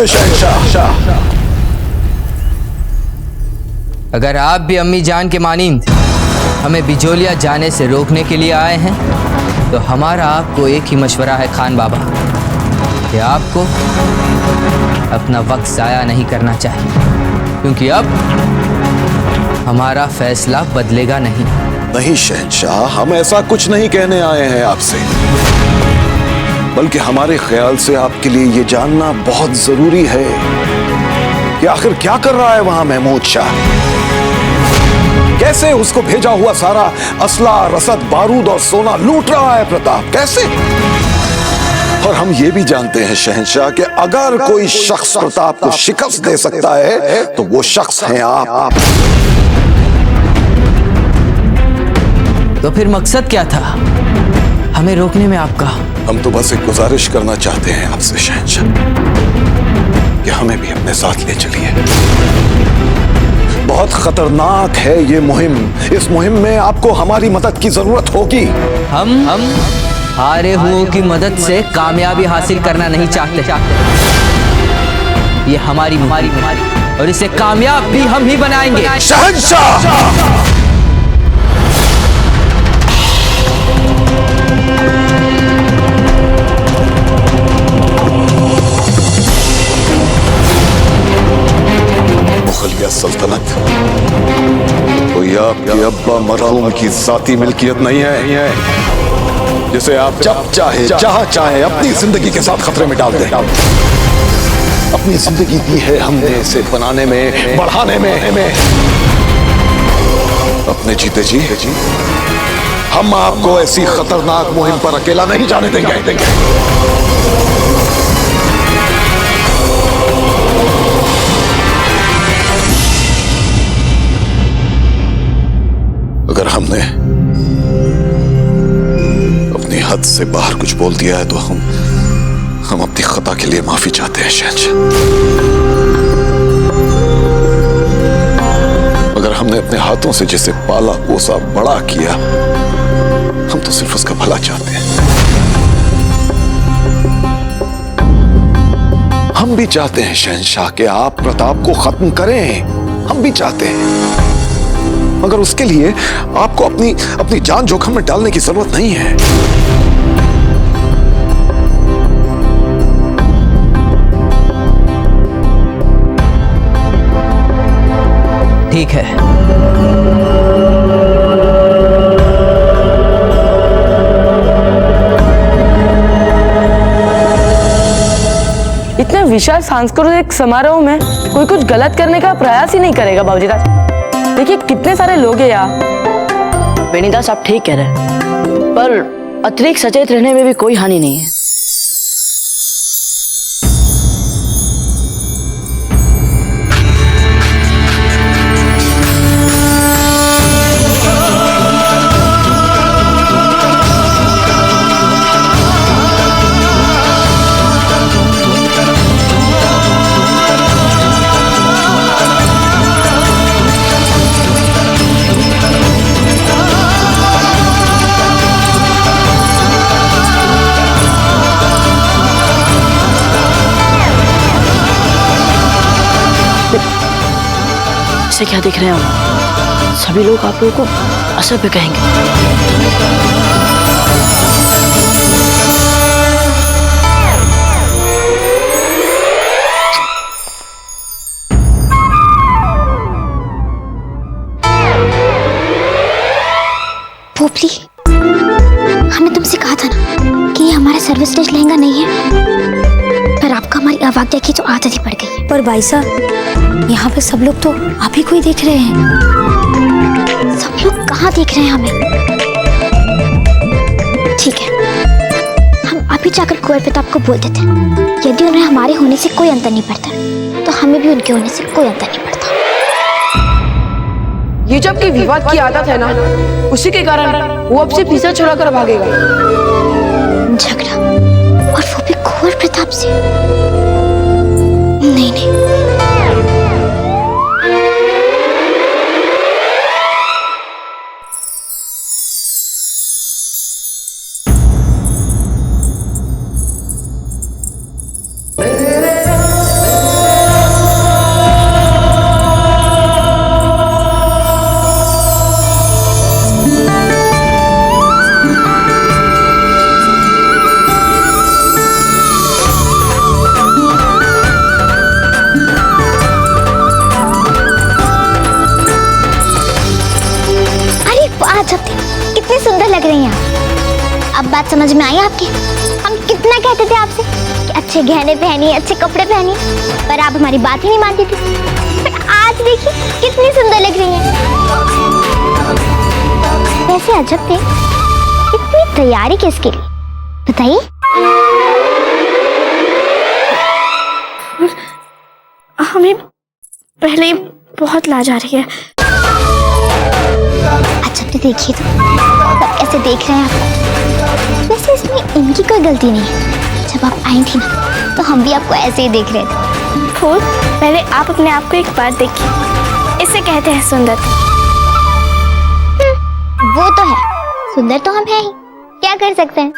Speaker 3: शहंशाह,
Speaker 13: अगर आप भी अम्मी जान के मानिंद हमें बिजोलिया जाने से रोकने के लिए आए हैं, तो हमारा आपको एक ही मशवरा है खान बाबा, कि आपको अपना वक्त ज़ाया नहीं करना चाहिए, क्योंकि अब हमारा फैसला बदलेगा नहीं।
Speaker 14: नहीं शहंशाह, हम ऐसा कुछ नहीं कहने आए हैं आपसे, बल्कि हमारे ख्याल से आपके लिए ये जानना बहुत जरूरी है कि आखिर क्या कर रहा है वहां महमूद शाह। कैसे उसको भेजा हुआ सारा असला, रसद, बारूद और सोना लूट रहा है प्रताप, कैसे? और हम ये भी जानते हैं शहंशाह कि अगर कोई शख्स प्रताप को शिकस्त दे सकता है तो वो शख्स हैं आप।
Speaker 13: तो फिर मकसद क्या था हमें रोकने में आपका?
Speaker 14: हम तो बस एक गुजारिश करना चाहते हैं आपसे शहंशाह कि हमें भी अपने साथ ले चलिए। बहुत खतरनाक है ये मुहिम, इस मुहिम में आपको हमारी मदद की जरूरत होगी।
Speaker 13: हम हारे हुओं की मदद से कामयाबी हासिल करना नहीं चाहते। ये हमारी और इसे कामयाब भी हम ही बनाएंगे।
Speaker 14: शहंशाह! मुगलिया सल्तनत कोई आपके अब्बा मरहूम की जाती मिल्कियत नहीं है जिसे आप जब चाहे जहां चाहे अपनी जिंदगी के साथ खतरे में डाल दें। अब कितनी जिंदगी दी है हमने इसे बनाने में, बढ़ाने में। अपने जीते जी हम आपको ऐसी खतरनाक मुहिम पर अकेला नहीं जाने देंगे। अगर हमने अपनी हद से बाहर कुछ बोल दिया है तो हम अपनी खता के लिए माफी चाहते हैं शहंशाह। अगर हमने अपने हाथों से जिसे पाला पोसा बड़ा किया, हम तो सिर्फ उसका भला चाहते हैं। हम भी चाहते हैं शहंशाह कि आप प्रताप को खत्म करें, हम भी चाहते हैं, मगर उसके लिए आपको अपनी जान जोखिम में डालने की जरूरत नहीं है।
Speaker 13: ठीक है,
Speaker 5: इतने विशाल सांस्कृतिक समारोह में कोई कुछ गलत करने का प्रयास ही नहीं करेगा बाबूजीराज। देखिए कितने सारे लोग हैं यहाँ। बेनीदास आप ठीक कह रहे हैं, पर अतिरिक्त सचेत रहने में भी कोई हानि नहीं है। इसे क्या देख रहे हैं हम? सभी लोग आप लोगों को असभ्य कहेंगे।
Speaker 1: पोपली, हमने तुमसे कहा था ना कि ये हमारा सर्वश्रेष्ठ लहंगा नहीं है, पर आपका हमारी अवज्ञा की तो आदत ही पड़ गई है। पर भाई साहब, यहाँ पे सब लोग तो आप ही को ही देख रहे हैं। सब लोग कहाँ देख रहे हैं हमें? ठीक है, हम अभी जाकर कुंवर प्रताप को बोल देते हैं। यदि उन्हें हमारे होने से कोई अंतर नहीं पड़ता, तो हमें भी उनके होने से कोई अंतर नहीं पड़ता।
Speaker 5: ये जब की विवाद की आदत है ना, उसी के कारण वो अब से पीछा छुड़ा कर भागेगा।
Speaker 1: झगड़ा, और वो भी कुंवर प्रताप से? नहीं नहीं, कितने सुंदर लग रही हैं। अब बात समझ में आई आपकी? हम कितना कहते थे आपसे कि अच्छे गहने पहनिए, अच्छे कपड़े पहनिए, पर आप हमारी बात ही नहीं मानती थी। पर आज देखिए कितनी सुंदर लग रही हैं। वैसे अजब थे, इतनी तैयारी किसके लिए बताइए? हमें पहले बहुत लाज आ रही है। अच्छा तो देखिए, तो सब कैसे देख रहे हैं आपको। वैसे इसमें इनकी कोई गलती नहीं है। जब आप आई थी ना, तो हम भी आपको ऐसे ही देख रहे थे। फूल, पहले आप अपने आप को एक बार देखिए। इसे कहते हैं सुंदर। वो तो है, सुंदर तो हम हैं ही, क्या कर सकते हैं।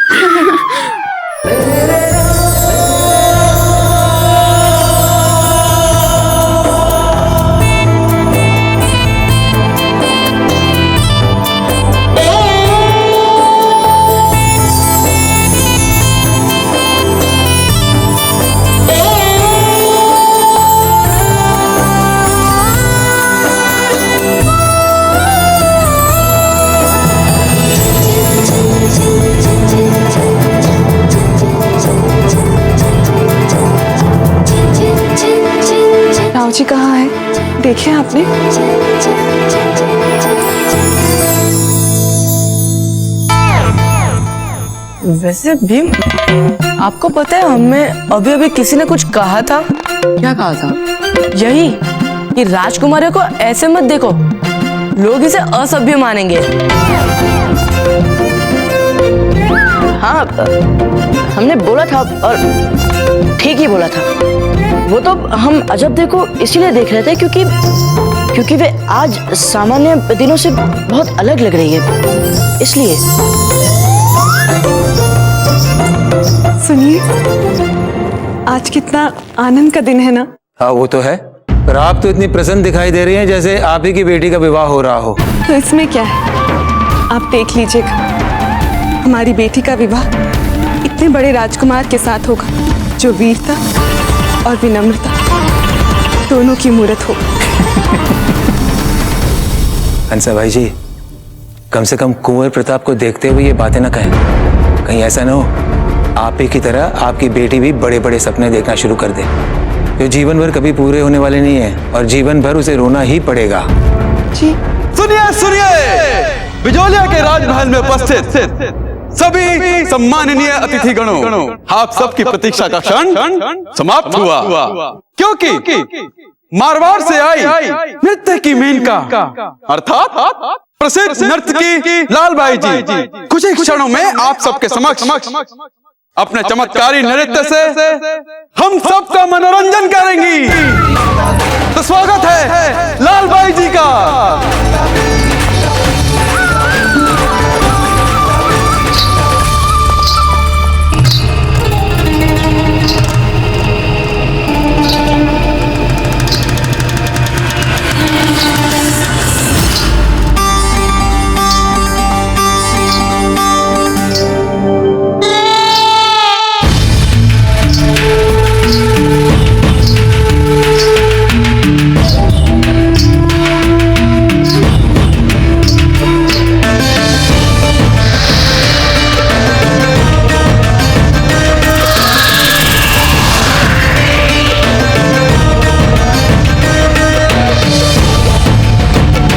Speaker 6: बाबूजी कहाँ है? देखे आपने?
Speaker 5: वैसे भीम, आपको पता है हमें अभी अभी किसी ने कुछ कहा था।
Speaker 13: क्या कहा था?
Speaker 5: यही कि राजकुमारियों को ऐसे मत देखो, लोग इसे असभ्य मानेंगे। हाँ, हमने बोला था और ठीक ही बोला था। वो तो हम अजब देखो इसीलिए देख रहे थे क्योंकि वे आज सामान्य दिनों से बहुत अलग लग रही है, इसलिए।
Speaker 6: सुनिए, आज कितना आनंद का दिन है ना?
Speaker 15: हाँ वो तो है, पर आप तो इतनी प्रसन्न दिखाई दे रही हैं जैसे आप ही की बेटी का विवाह हो रहा हो।
Speaker 6: तो इसमें क्या है, आप देख लीजिएगा, हमारी बेटी का विवाह इतने बड़े राजकुमार के साथ होगा जो वीरता और विनम्रता दोनों की मूर्त हो।
Speaker 15: हंसा भाई जी, कम से कम कुंवर प्रताप को देखते हुए ये बातें ना कहें। कहीं ऐसा ना हो आप ही की तरह आपकी बेटी भी बड़े बड़े सपने देखना शुरू कर दे, जो जीवन भर कभी पूरे होने वाले नहीं है और जीवन भर उसे रोना ही पड़ेगा।
Speaker 6: जी
Speaker 11: सुनिए सुनिए, बिजोलिया के राजमहल में उपस्थित सभी सम्माननीय अतिथि गणों, आप सबकी प्रतीक्षा का क्षण समाप्त हुआ, क्योंकि मारवाड़ से आई नृत्य की मेनका अर्थात प्रसिद्ध नर्तकी लालबाई जी कुछ ही क्षणों में आप सबके समक्ष अपने चमत्कारी नृत्य से हम सबका मनोरंजन करेंगी। तो स्वागत है लालबाई जी का।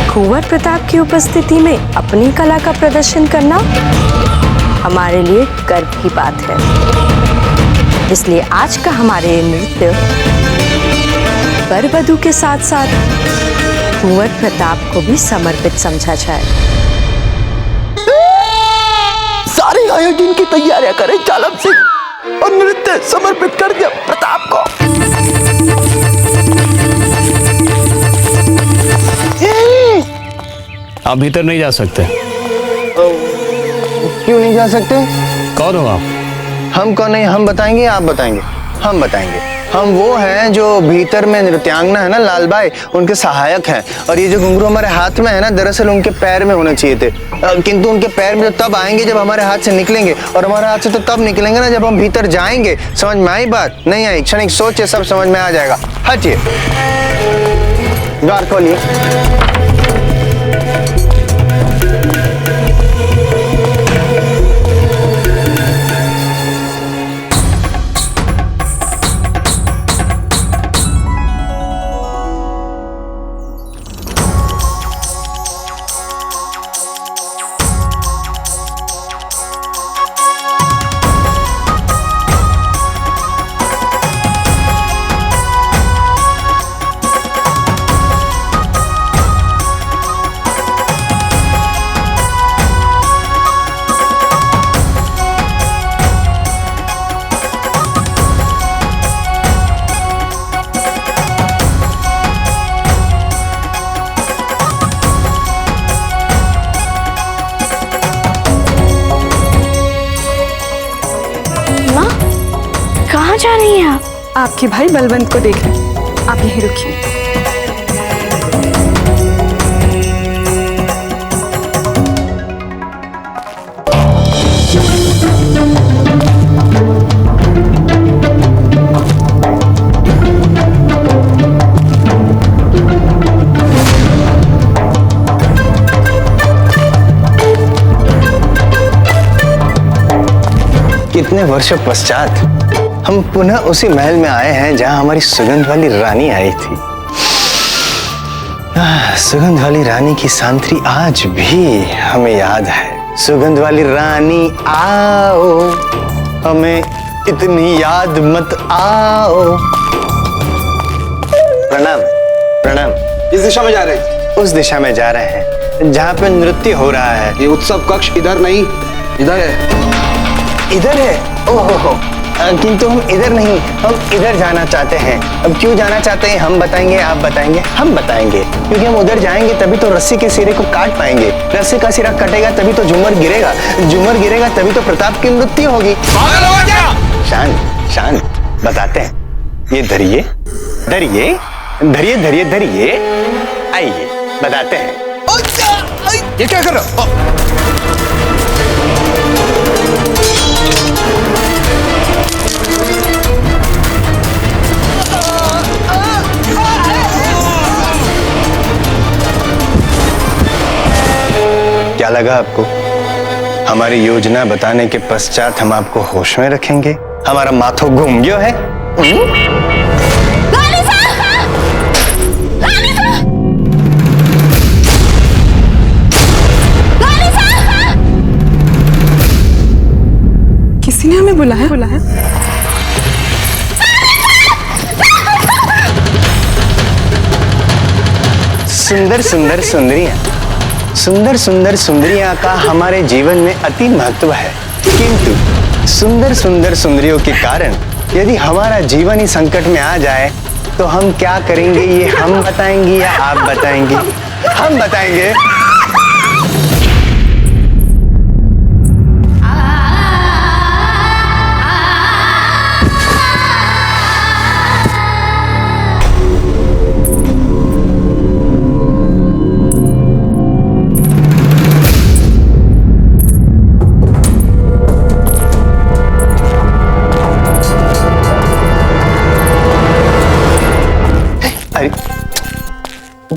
Speaker 4: कुंवर प्रताप की उपस्थिति में अपनी कला का प्रदर्शन करना हमारे लिए गर्व की बात है। इसलिए आज का हमारे नृत्य वर वधू के साथ साथ कुंवर प्रताप को भी समर्पित समझा जाए।
Speaker 5: सारे आयोजन की तैयारियां करें जालम सिंह और नृत्य समर्पित कर दिया प्रताप को।
Speaker 16: आप भीतर नहीं जा सकते।
Speaker 7: क्यों नहीं जा सकते?
Speaker 16: कौन हो आप?
Speaker 7: हम कौन नहीं, हम बताएंगे, आप बताएंगे? हम बताएंगे। हम वो हैं जो भीतर में नृत्यांगना है ना लालबाई, उनके सहायक हैं। और ये जो घुंघरू हमारे हाथ में है ना, दरअसल उनके पैर में होने चाहिए थे, किंतु उनके पैर में तो तब आएंगे जब हमारे हाथ से निकलेंगे, और हमारे हाथ से तो तब निकलेंगे ना जब हम भीतर जाएंगे। समझ में आई बात? नहीं आई? क्षणिक सोचिए, सब समझ में आ जाएगा। हटिए, द्वार खोलिए।
Speaker 6: कहाँ जा रही हैं आप? आपके भाई बलवंत को देख रहे हैं। आप यहीं रुकिए।
Speaker 7: कितने वर्षों पश्चात हम पुनः उसी महल में आए हैं जहां हमारी सुगंध वाली रानी आई थी। सुगंध वाली रानी की सांत्री आज भी हमें याद है। सुगंध वाली रानी आओ, हमें इतनी याद मत आओ। प्रणाम प्रणाम।
Speaker 3: किस दिशा में जा रहे हैं?
Speaker 7: उस दिशा में जा रहे हैं जहाँ पे नृत्य हो रहा है।
Speaker 3: ये उत्सव कक्ष इधर नहीं, इधर है।
Speaker 7: इधर है? ओहो, किंतु हम इधर नहीं, हम इधर जाना चाहते हैं। अब क्यों जाना चाहते हैं हम बताएंगे, आप बताएंगे, हम बताएंगे। क्योंकि हम उधर जाएंगे तभी तो रस्सी के सिरे को काट पाएंगे। रस्सी का सिरा कटेगा तभी तो झूमर गिरेगा, झूमर गिरेगा तभी तो प्रताप की मृत्यु होगी। शांत शांत, बताते हैं। ये धरिए धरिए धरिए धरिए धरिए, आइए बताते हैं।
Speaker 3: ये क्या कर रहा हो?
Speaker 7: क्या लगा आपको? हमारी योजना बताने के पश्चात हम आपको होश में रखेंगे? हमारा माथो घूम गयो है?
Speaker 6: किसी ने हमें बुलाया?
Speaker 7: सुंदर सुंदर सुंदरियां, सुंदर सुंदर सुंदरियां का हमारे जीवन में अति महत्व है। किंतु सुंदर सुंदर सुंदरियों के कारण यदि हमारा जीवन ही संकट में आ जाए तो हम क्या करेंगे, ये हम बताएंगे या आप बताएंगे? हम बताएंगे।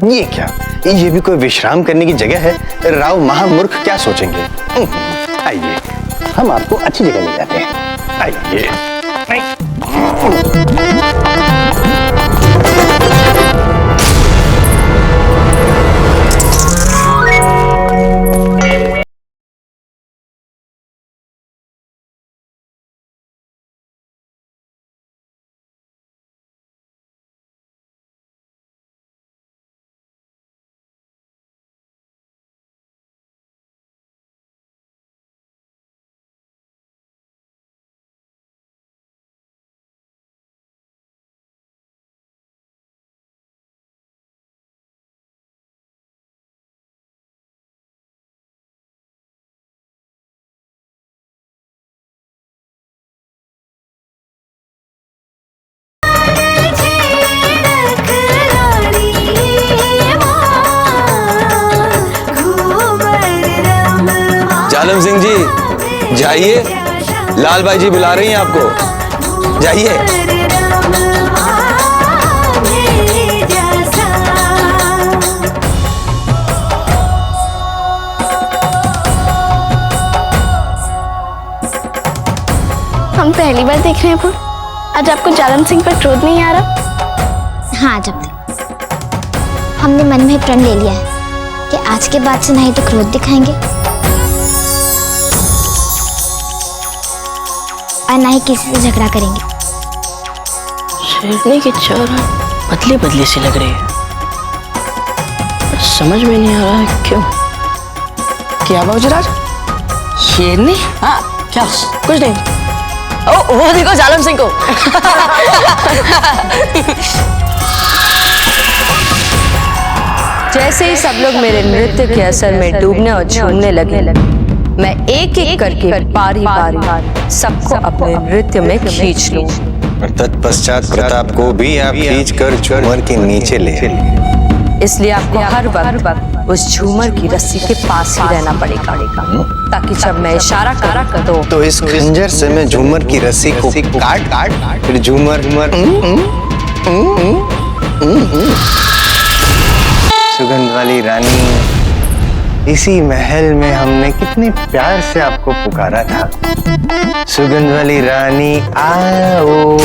Speaker 7: ये क्या, ये भी कोई विश्राम करने की जगह है? राव महामूर्ख क्या सोचेंगे? आइए, हम आपको अच्छी जगह ले जाते हैं। आइए।
Speaker 15: जालम सिंह जी जाइए, लाल भाई जी बुला रही हैं आपको, जाइए।
Speaker 1: हम पहली बार देख रहे हैं फूल। आज आपको जालम सिंह पर क्रोध नहीं आ रहा?
Speaker 9: हाँ, जब हमने मन में प्रण ले लिया है कि आज के बाद से नहीं तो क्रोध दिखाएंगे और ना ही किसी से झगड़ा करेंगे।
Speaker 5: शेरनी के चार बदले बदले से लग रहे हैं, समझ में नहीं आ रहा है क्यों। क्या बाबूजीराज? शेरनी? हाँ, क्या? कुछ नहीं। ओ, वो देखो जालम सिंह को।
Speaker 4: जैसे ही सब लोग मेरे नृत्य के असर में डूबने और झूमने लगे, मैं एक एक करके बारी बारी सबको अपने नृत्य में खींच लूं।
Speaker 7: और तत्पश्चात प्रताप को भी आप खींच कर झूमर के नीचे ले।
Speaker 4: इसलिए आपको हर वक्त उस झूमर की रस्सी के पास ही रहना पड़ेगा, ताकि जब मैं इशारा करूं
Speaker 7: तो इस खंजर से मैं झूमर की रस्सी को काट फिर झूमर सुगंध वाली रानी, इसी महल में हमने कितने प्यार से आपको पुकारा था। सुगंध वाली रानी आओ,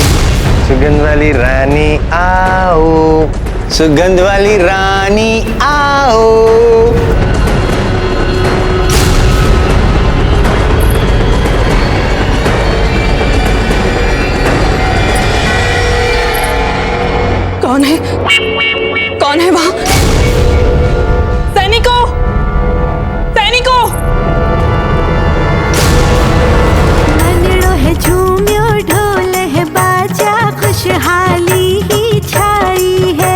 Speaker 7: सुगंध वाली रानी आओ।
Speaker 3: सुगंध वाली रानी आओ।
Speaker 6: कौन है? कौन है वहां? सैनिकों! सैनिकों!
Speaker 17: मनड़ो है झूम्यो ढोल है बाजा खुशहाली ही छाई है।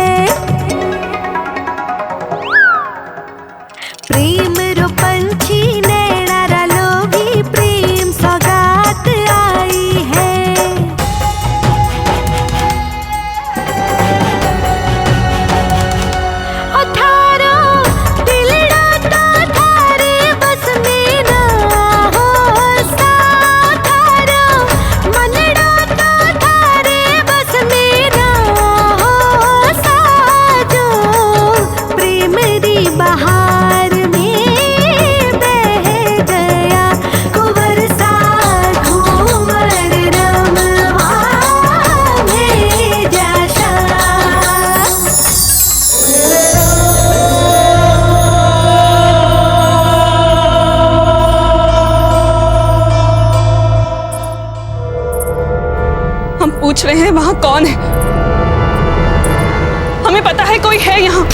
Speaker 17: प्रेम रो पंछी नैना लोभी प्रेम सौगात आई है।
Speaker 6: पूछ रहे हैं वहां कौन है? हमें पता है कोई है यहाँ।